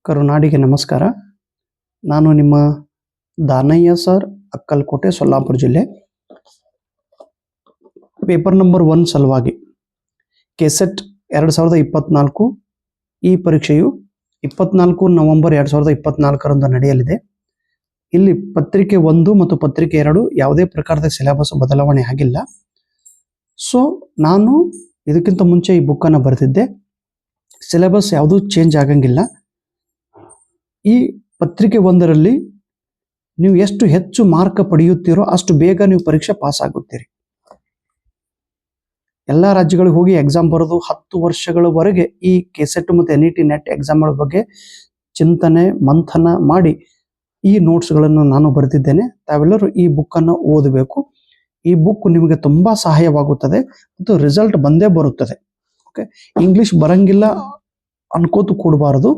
ಕರುನಾಡಿಗೆ ನಮಸ್ಕಾರ. ನಾನು ನಿಮ್ಮ ದಾನಯ್ಯ ಸರ್, ಅಕ್ಕಲಕೋಟೆ, ಸೊಲ್ಲಾಪುರ ಜಿಲ್ಲೆ. ಪೇಪರ್ ನಂಬರ್ 1 ಸಲುವಾಗಿ ಕೆಸೆಟ್ 2024 ಈ ಪರೀಕ್ಷೆಯು 24 ನವೆಂಬರ್ 2024ರಂದು ನಡೆಯಲಿದೆ. ಇಲ್ಲಿ ಪತ್ರಿಕೆ 1 ಮತ್ತು ಪತ್ರಿಕೆ 2 ಯಾವುದೇ ಪ್ರಕಾರದ ಸಿಲೆಬಸ್ ಬದಲಾವಣೆ ಆಗಿಲ್ಲ. ಸೊ ನಾನು ಇದಕ್ಕಿಂತ ಮುಂಚೆ ಈ ಬುಕ್ಕನ್ನು ಬರೆದಿದ್ದೆ. ಸಿಲೆಬಸ್ ಯಾವುದೂ ಚೇಂಜ್ ಆಗಂಗಿಲ್ಲ. ಈ ಪತ್ರಿಕೆ 1ರಲ್ಲಿ ನೀವು ಎಷ್ಟು ಹೆಚ್ಚು ಮಾರ್ಕ್ ಪಡೆಯುತ್ತೀರೋ ಅಷ್ಟು ಬೇಗ ನೀವು ಪರೀಕ್ಷೆ ಪಾಸ್ ಆಗುತ್ತೀರಿ. ಎಲ್ಲ ರಾಜ್ಯಗಳಿಗೆ ಹೋಗಿ ಎಕ್ಸಾಮ್ ಬರೋದು 10 ವರ್ಷಗಳವರೆಗೆ ಈ ಕೆಸೆಟ್ ಮತ್ತು NET ನೆಟ್ ಎಕ್ಸಾಮ್ಗಳ ಬಗ್ಗೆ ಚಿಂತನೆ ಮಂಥನ ಮಾಡಿ ಈ ನೋಟ್ಸ್ಗಳನ್ನು ನಾನು ಬರೆದಿದ್ದೇನೆ. ತಾವೆಲ್ಲರೂ ಈ ಬುಕ್ಕನ್ನು ಓದಬೇಕು. ಈ ಬುಕ್ ನಿಮಗೆ ತುಂಬ ಸಹಾಯವಾಗುತ್ತದೆ ಮತ್ತು ರಿಸಲ್ಟ್ ಬಂದೇ ಬರುತ್ತದೆ. ಓಕೆ, ಇಂಗ್ಲಿಷ್ ಬರಂಗಿಲ್ಲ ಅನ್ಕೋತು ಕೂಡಬಾರದು.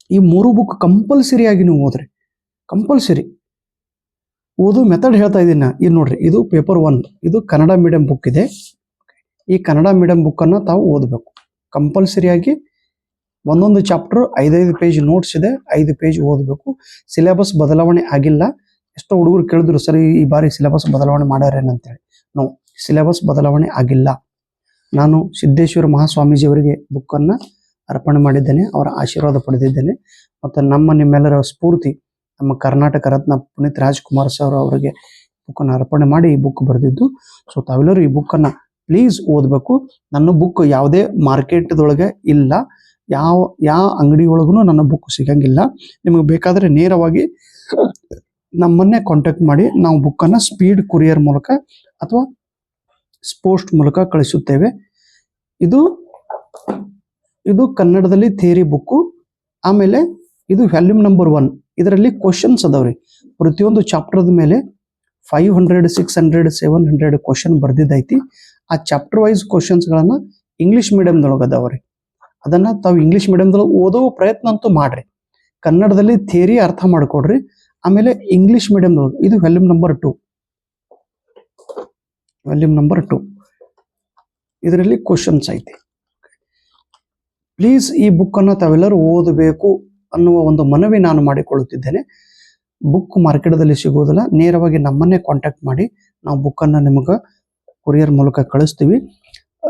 ಈ 3 ಬುಕ್ ಕಂಪಲ್ಸರಿಯಾಗಿ ನೀವು ಓದ್ರಿ. ಕಂಪಲ್ಸರಿ ಓದು ಮೆಥಡ್ ಹೇಳ್ತಾ ಇದ್ದೀನಿ. ಇದು ನೋಡ್ರಿ, ಇದು ಪೇಪರ್ 1, ಇದು ಕನ್ನಡ ಮೀಡಿಯಂ ಬುಕ್ ಇದೆ. ಈ ಕನ್ನಡ ಮೀಡಿಯಂ ಬುಕ್ಕನ್ನು ತಾವು ಓದಬೇಕು ಕಂಪಲ್ಸರಿಯಾಗಿ. ಒಂದೊಂದು ಚಾಪ್ಟರ್ 5 ಪೇಜ್ ನೋಟ್ಸ್ ಇದೆ, 5 ಪೇಜ್ ಓದಬೇಕು. ಸಿಲೆಬಸ್ ಬದಲಾವಣೆ ಆಗಿಲ್ಲ. ಎಷ್ಟೋ ಹುಡುಗರು ಕೇಳಿದ್ರು, ಸರಿ ಈ ಬಾರಿ ಸಿಲೆಬಸ್ ಬದಲಾವಣೆ ಮಾಡ್ಯಾರೇನಂತೇಳಿ. ನೋ, ಸಿಲೆಬಸ್ ಬದಲಾವಣೆ ಆಗಿಲ್ಲ. ನಾನು ಸಿದ್ದೇಶ್ವರ ಮಹಾಸ್ವಾಮೀಜಿಯವರಿಗೆ ಬುಕ್ಕನ್ನು ಅರ್ಪಣೆ ಮಾಡಿದ್ದೇನೆ, ಅವರ ಆಶೀರ್ವಾದ ಪಡೆದಿದ್ದೇನೆ. ಮತ್ತು ನಿಮ್ಮೆಲ್ಲರ ಸ್ಫೂರ್ತಿ ನಮ್ಮ ಕರ್ನಾಟಕ ರತ್ನ ಪುನೀತ್ ರಾಜ್ಕುಮಾರ್ ಸರ್ ಅವರಿಗೆ ಬುಕ್ಕನ್ನು ಅರ್ಪಣೆ ಮಾಡಿ ಈ ಬುಕ್ ಬರೆದಿದ್ದು. ಸೊ ತಾವೆಲ್ಲರೂ ಈ ಬುಕ್ಕನ್ನು ಪ್ಲೀಸ್ ಓದಬೇಕು. ನನ್ನ ಬುಕ್ ಯಾವುದೇ ಮಾರ್ಕೆಟ್ದೊಳಗೆ ಇಲ್ಲ, ಯಾವ ಅಂಗಡಿ ಒಳಗೂ ನನ್ನ ಬುಕ್ ಸಿಗಂಗಿಲ್ಲ. ನಿಮಗೆ ಬೇಕಾದರೆ ನೇರವಾಗಿ ನಮ್ಮನ್ನೇ ಕಾಂಟ್ಯಾಕ್ಟ್ ಮಾಡಿ, ನಾವು ಬುಕ್ಕನ್ನು ಸ್ಪೀಡ್ ಕೊರಿಯರ್ ಮೂಲಕ ಅಥವಾ ಪೋಸ್ಟ್ ಮೂಲಕ ಕಳಿಸುತ್ತೇವೆ. ಇದು ಕನ್ನಡದಲ್ಲಿ ಥಿಯರಿ ಬುಕ್ಕು. ಆಮೇಲೆ ಇದು ವ್ಯಾಲ್ಯೂಮ್ ನಂಬರ್ 1. ಇದರಲ್ಲಿ ಕ್ವಶನ್ಸ್ ಅದಾವ್ರಿ. ಪ್ರತಿಯೊಂದು ಚಾಪ್ಟರ್ದ ಮೇಲೆ 500, 600, 700 ಕ್ವಶನ್ ಬರ್ದಿದ್ದೈತಿ. ಆ ಚಾಪ್ಟರ್ ವೈಸ್ ಕ್ವಶನ್ಸ್ಗಳನ್ನು ಇಂಗ್ಲೀಷ್ ಮೀಡಿಯಮ್ದೊಳಗೆ ಅದಾವ್ರಿ. ಅದನ್ನು ತಾವು ಇಂಗ್ಲೀಷ್ ಮೀಡಿಯಮ್ದೊಳಗೆ ಓದೋ ಪ್ರಯತ್ನ ಅಂತೂ ಮಾಡ್ರಿ. ಕನ್ನಡದಲ್ಲಿ ಥಿಯರಿ ಅರ್ಥ ಮಾಡ್ಕೊಡ್ರಿ. ಆಮೇಲೆ ಇಂಗ್ಲೀಷ್ ಮೀಡಿಯಮ್ದೊಳಗೆ ಇದು ವ್ಯಾಲ್ಯೂಮ್ ನಂಬರ್ 2. ವ್ಯಾಲ್ಯೂಮ್ ನಂಬರ್ 2 ಇದರಲ್ಲಿ ಕ್ವಶನ್ಸ್ ಐತಿ. ಪ್ಲೀಸ್ ಈ ಬುಕ್ಕನ್ನು ತಾವೆಲ್ಲರೂ ಓದಬೇಕು ಅನ್ನುವ ಒಂದು ಮನವಿ ನಾನು ಮಾಡಿಕೊಳ್ಳುತ್ತಿದ್ದೇನೆ. ಬುಕ್ ಮಾರ್ಕೆಟ್ದಲ್ಲಿ ಸಿಗೋದಿಲ್ಲ, ನೇರವಾಗಿ ನಮ್ಮನ್ನೇ ಕಾಂಟ್ಯಾಕ್ಟ್ ಮಾಡಿ ನಾವು ಬುಕ್ಕನ್ನು ನಿಮಗೆ ಕೊರಿಯರ್ ಮೂಲಕ ಕಳಿಸ್ತೀವಿ.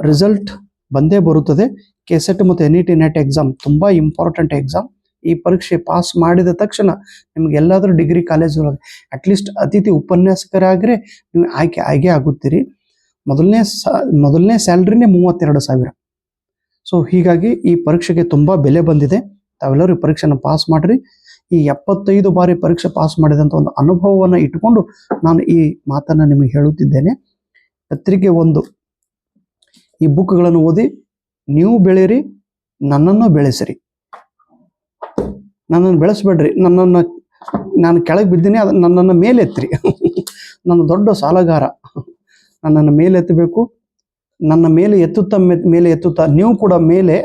ರಿಸಲ್ಟ್ ಬಂದೇ ಬರುತ್ತದೆ. ಕೆಸೆಟ್ ಮತ್ತು NET ನೆಟ್ ಎಕ್ಸಾಮ್ ತುಂಬ ಇಂಪಾರ್ಟೆಂಟ್ ಎಕ್ಸಾಮ್. ಈ ಪರೀಕ್ಷೆ ಪಾಸ್ ಮಾಡಿದ ತಕ್ಷಣ ನಿಮ್ಗೆ ಎಲ್ಲಾದರೂ ಡಿಗ್ರಿ ಕಾಲೇಜೊಳಗೆ ಅಟ್ಲೀಸ್ಟ್ ಅತಿಥಿ ಉಪನ್ಯಾಸಕರಾಗರೆ ನೀವು ಆಯ್ಕೆ ಆಗುತ್ತೀರಿ. ಮೊದಲನೇ ಸ್ಯಾಲ್ರಿನೇ 32,000. ಸೊ ಹೀಗಾಗಿ ಈ ಪರೀಕ್ಷೆಗೆ ತುಂಬ ಬೆಲೆ ಬಂದಿದೆ. ತಾವೆಲ್ಲರೂ ಪರೀಕ್ಷೆನ ಪಾಸ್ ಮಾಡಿರಿ. ಈ 75 ಬಾರಿ ಪರೀಕ್ಷೆ ಪಾಸ್ ಮಾಡಿದಂಥ ಒಂದು ಅನುಭವವನ್ನು ಇಟ್ಟುಕೊಂಡು ನಾನು ಈ ಮಾತನ್ನು ನಿಮಗೆ ಹೇಳುತ್ತಿದ್ದೇನೆ. ಪತ್ರಿಕೆ 1 ಈ ಬುಕ್ಗಳನ್ನು ಓದಿ ನೀವು ಬೆಳೀರಿ, ನನ್ನನ್ನು ಬೆಳೆಸಿರಿ. ನನ್ನನ್ನು ಬೆಳೆಸಬೇಡ್ರಿ. ನಾನು ಕೆಳಗೆ ಬಿದ್ದೀನಿ, ನನ್ನನ್ನು ಮೇಲೆತ್ತಿರಿ. ನನ್ನ ದೊಡ್ಡ ಸಾಲಗಾರ, ನನ್ನನ್ನು ಮೇಲೆತ್ತಬೇಕು. ನನ್ನ ಮೇಲೆ ಎತ್ತುತ್ತಾ ನೀವು ಕೂಡ ಮೇಲೆ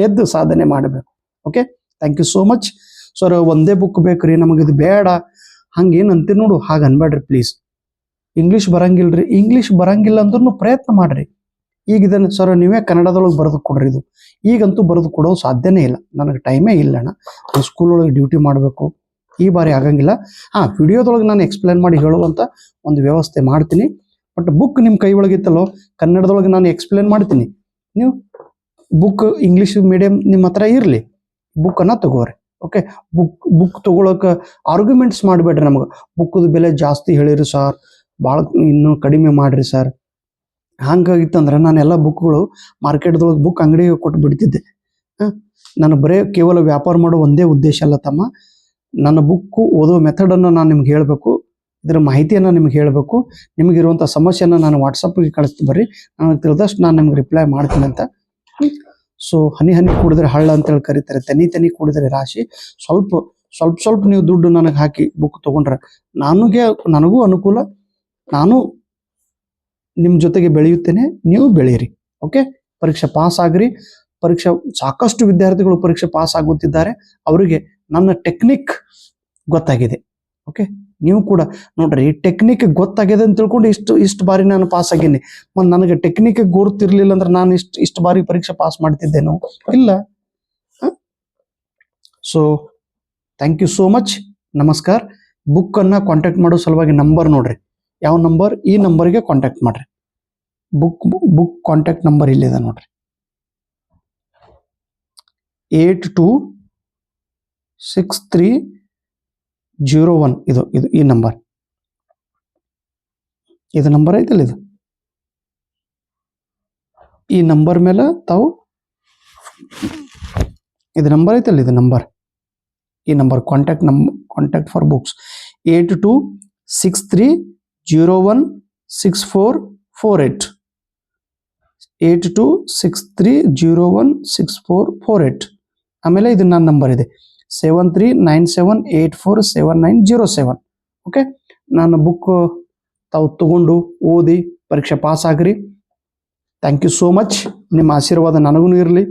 ಎದ್ದು ಸಾಧನೆ ಮಾಡಬೇಕು. Okay, thank you so much. Sir ಒಂದೇ ಬುಕ್ ಬೇಕ್ರಿ, ನಮಗಿದು ಬೇಡ ಹಂಗೇನು ಅಂತೀರಿ ನೋಡು, ಹಾಗೆ ಅನ್ಬೇಡ್ರಿ ಪ್ಲೀಸ್. ಇಂಗ್ಲೀಷ್ ಬರಂಗಿಲ್ರಿ, ಇಂಗ್ಲೀಷ್ ಬರಂಗಿಲ್ಲ ಅಂದ್ರೂ ಪ್ರಯತ್ನ ಮಾಡ್ರಿ. ಈಗ ಇದನ್ನು ಸರ್ ನೀವೇ ಕನ್ನಡದೊಳಗೆ ಬರೆದು ಕೊಡ್ರಿ. ಇದು ಈಗಂತೂ ಬರೆದು ಕೊಡೋದು ಸಾಧ್ಯನೇ ಇಲ್ಲ, ನನಗೆ ಟೈಮೇ ಇಲ್ಲಣ್ಣ. ನಾನು ಸ್ಕೂಲೊಳಗೆ ಡ್ಯೂಟಿ ಮಾಡಬೇಕು, ಈ ಬಾರಿ ಆಗಂಗಿಲ್ಲ. ವಿಡಿಯೋದೊಳಗೆ ನಾನು ಎಕ್ಸ್ಪ್ಲೇನ್ ಮಾಡಿ ಹೇಳುವಂಥ ಒಂದು ವ್ಯವಸ್ಥೆ ಮಾಡ್ತೀನಿ. ಬಟ್ ಬುಕ್ ನಿಮ್ಮ ಕೈ ಒಳಗಿತ್ತಲ್ಲೋ, ಕನ್ನಡದೊಳಗೆ ನಾನು ಎಕ್ಸ್ಪ್ಲೇನ್ ಮಾಡ್ತೀನಿ. ನೀವು ಬುಕ್ ಇಂಗ್ಲೀಷ್ ಮೀಡಿಯಂ ನಿಮ್ಮ ಹತ್ರ ಇರಲಿ, ಬುಕ್ಕನ್ನು ತಗೋರಿ. ಓಕೆ, ಬುಕ್ ತಗೊಳಕ್ಕೆ ಆರ್ಗ್ಯುಮೆಂಟ್ಸ್ ಮಾಡಬೇಡ್ರಿ. ನಮಗೆ ಬುಕ್ಕದ ಬೆಲೆ ಜಾಸ್ತಿ ಹೇಳಿರಿ ಸರ್, ಭಾಳ ಇನ್ನೂ ಕಡಿಮೆ ಮಾಡಿರಿ ಸರ್. ಹಂಗಾಗಿತ್ತಂದ್ರೆ ನಾನೆಲ್ಲ ಬುಕ್ಗಳು ಮಾರ್ಕೆಟ್ದೊಳಗೆ ಬುಕ್ ಅಂಗಡಿಗೆ ಕೊಟ್ಟು ಬಿಡ್ತಿದ್ದೆ. ನಾನು ಕೇವಲ ವ್ಯಾಪಾರ ಮಾಡೋ ಒಂದೇ ಉದ್ದೇಶ ಅಲ್ಲ ತಮ್ಮ. ನನ್ನ ಬುಕ್ಕು ಓದೋ ಮೆಥಡನ್ನು ನಾನು ನಿಮ್ಗೆ ಹೇಳಬೇಕು, ಇದರ ಮಾಹಿತಿಯನ್ನು ನಿಮ್ಗೆ ಹೇಳಬೇಕು. ನಿಮಗಿರುವಂಥ ಸಮಸ್ಯೆಯನ್ನು ನಾನು ವಾಟ್ಸಪ್ಗೆ ಕಳಿಸ್ತು ಬರ್ರಿ, ನನಗೆ ತಿಳಿದಷ್ಟು ನಾನು ನಿಮ್ಗೆ ರಿಪ್ಲೈ ಮಾಡ್ತೀನಿ ಅಂತ. ಸೊ ಹನಿ ಕೂಡಿದ್ರೆ ಹಳ್ಳ ಅಂತೇಳಿ ಕರೀತಾರೆ, ತನಿ ಕೂಡಿದ್ರೆ ರಾಶಿ. ಸ್ವಲ್ಪ ನೀವು ದುಡ್ಡು ನನಗೆ ಹಾಕಿ ಬುಕ್ ತೊಗೊಂಡ್ರೆ ನನಗೂ ಅನುಕೂಲ. ನಾನು ನಿಮ್ಮ ಜೊತೆಗೆ ಬೆಳೆಯುತ್ತೇನೆ, ನೀವು ಬೆಳೀರಿ. ಓಕೆ, ಪರೀಕ್ಷೆ ಪಾಸ್ ಆಗ್ರಿ. ಸಾಕಷ್ಟು ವಿದ್ಯಾರ್ಥಿಗಳು ಪರೀಕ್ಷೆ ಪಾಸ್ ಆಗುತ್ತಿದ್ದಾರೆ. ಅವರಿಗೆ ನನ್ನ ಟೆಕ್ನಿಕ್ ಗೊತ್ತಾಗಿದೆ. ಓಕೆ, ನೀವು ಕೂಡ ನೋಡ್ರಿ, ಈ ಟೆಕ್ನಿಕ್ ಗೊತ್ತಾಗಿದೆ ಅಂತ ತಿಳ್ಕೊಂಡು ಇಷ್ಟು ಬಾರಿ ನಾನು ಪಾಸ್ ಆಗೀನಿ. ಮತ್ತು ನನಗೆ ಟೆಕ್ನಿಕ್ ಗುರುತಿರ್ಲಿಲ್ಲ ಅಂದ್ರೆ ನಾನು ಇಷ್ಟು ಬಾರಿ ಪರೀಕ್ಷೆ ಪಾಸ್ ಮಾಡ್ತಿದ್ದೇನೋ ಇಲ್ಲ. So thank you so much. ನಮಸ್ಕಾರ. ಬುಕ್ಕನ್ನು ಕಾಂಟ್ಯಾಕ್ಟ್ ಮಾಡೋ ಸಲುವಾಗಿ ನಂಬರ್ ನೋಡ್ರಿ, ಯಾವ ನಂಬರ್, ಈ ನಂಬರ್ಗೆ ಕಾಂಟ್ಯಾಕ್ಟ್ ಮಾಡ್ರಿ. ಬುಕ್ ಕಾಂಟ್ಯಾಕ್ಟ್ ನಂಬರ್ ಇಲ್ಲಿದೆ ನೋಡ್ರಿ, 826301. ಇದು ಈ ನಂಬರ್, ಇದು ನಂಬರ್ ಐತಲ್ಲ, ಈ ನಂಬರ್ ಮೇಲೆ ತಾವು, ಇದು ನಂಬರ್ ಐತಲ್ಲ, ಇದು ನಂಬರ್, ಈ ನಂಬರ್ ಕಾಂಟ್ಯಾಕ್ಟ್ ಫಾರ್ ಬುಕ್ಸ್ 8263016448, 8263016448. ಆಮೇಲೆ ಇದು ನನ್ನ ನಂಬರ್ ಇದೆ 7397847907. ಓಕೆ, ನಾನು ಬುಕ್ ತಾವು ತಗೊಂಡು ಓದಿ ಪರೀಕ್ಷೆ ಪಾಸ್ ಆಗ್ರಿ. Thank you so much. ನಿಮ್ಮ ಆಶೀರ್ವಾದ ನನಗೂ ಇರಲಿ.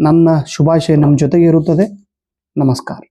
ನನ್ನ ಶುಭಾಶಯ ನಮ್ಮ ಜೊತೆಗೆ ಇರುತ್ತದೆ. ನಮಸ್ಕಾರ.